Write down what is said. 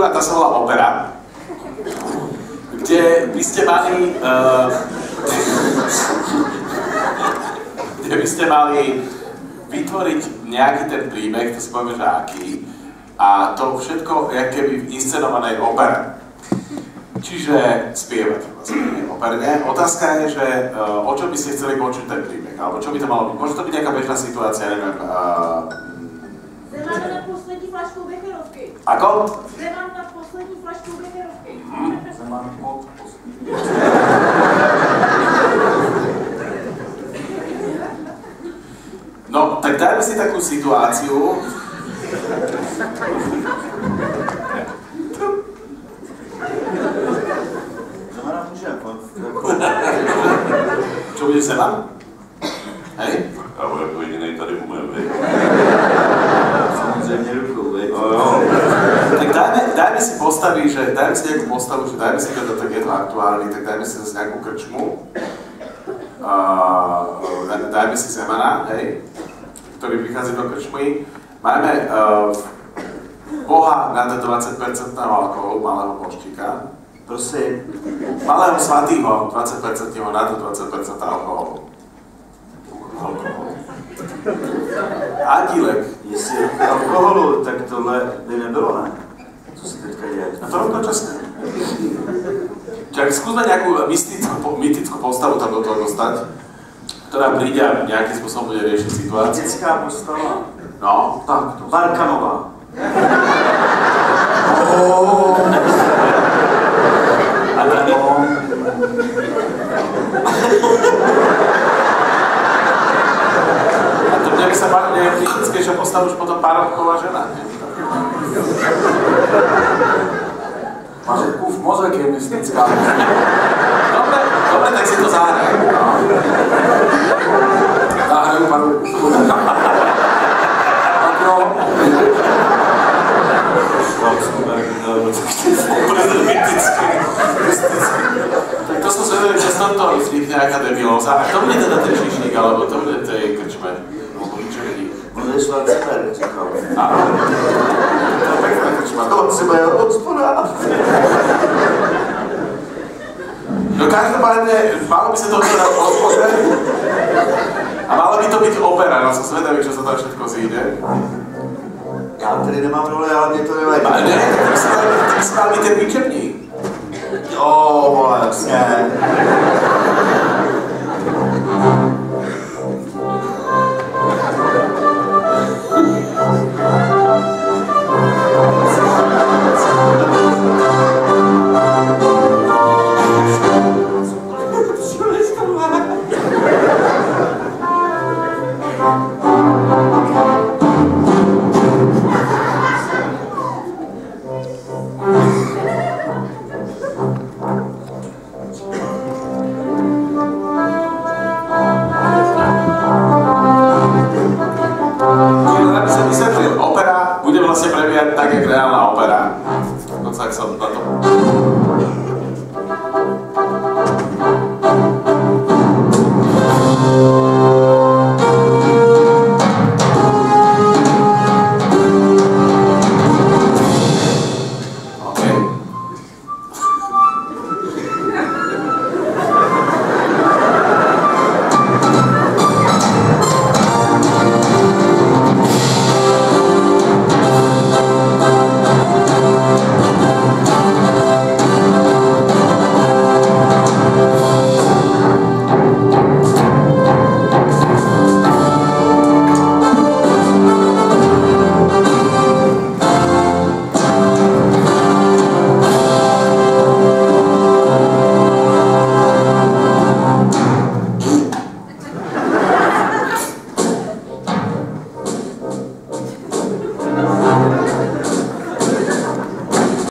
a tá sa volá opera, kde by ste mali vytvoriť nejaký ten príbeh, to si povieme, že aký, a to všetko je keby v inscenovanej opere. Čiže spievať vlastne operne. Otázka je, že o čo by ste chceli počuť ten príbeh, alebo čo by to malo byť. Môže to byť nejaká bežná situácia, neviem. Zeman na poslední flašku Becherovky. Ako? Zeman na poslední flašku Becherovky. Zeman pod poslední. No, tak dajme si takú situáciu. Zemana môže ako? Čo bude Zeman? Hej? Alebo ako jedinej tady umiem, hej. Samozrejme rukou, hej. Tak dajme si postavy, že dajme si nejakú postavu, že dajme si, keď to tak je to aktuálny, tak dajme si zase nejakú krčmu. Dajme si Zemana, hej, ktorý prichádza do krčmy. Máme Boha nad 20% alkoholu, malého božtíka. Prosím. Malého svatýho, 20% nad 20% alkoholu. Andílek. Jestli je alkoholu, tak tohle by nebylo, ne? Co se teďka děje? A to rovno časné. Čiže skúsme nejakú mytickú postavu tam do toho dostať, ktorá príde a nejakým spôsobom bude riešiť situáciu. Mytická postava? No, tak. Barkanová. A to mne by sa bavilo nejaké mytickejšia postavu už potom Párovková žena, nie? Mařekův mozek je mystická. Dobre, tak si to zahraj. Zahrajú panu. Tak jo. Tak to som zvedavý, že som to vznikne nejaká debilóza. A to bude teda ten Žižník, alebo to bude tej krčme. On je Schwarzenberg, říkal. Áno. To je pekná krčma. To si bude od spoda. No každopádne, malo by sa to teda odpovedať. A malo by to byť opera, no som zvedavý, čo sa tam všetko zíde. Já tady nemám roli, ale mě to nevadí. Ale ne, tak by si mal byť ten výčepník. Jo, vole, jasně. Tak jak reálna opera. Dokonca ak som na to...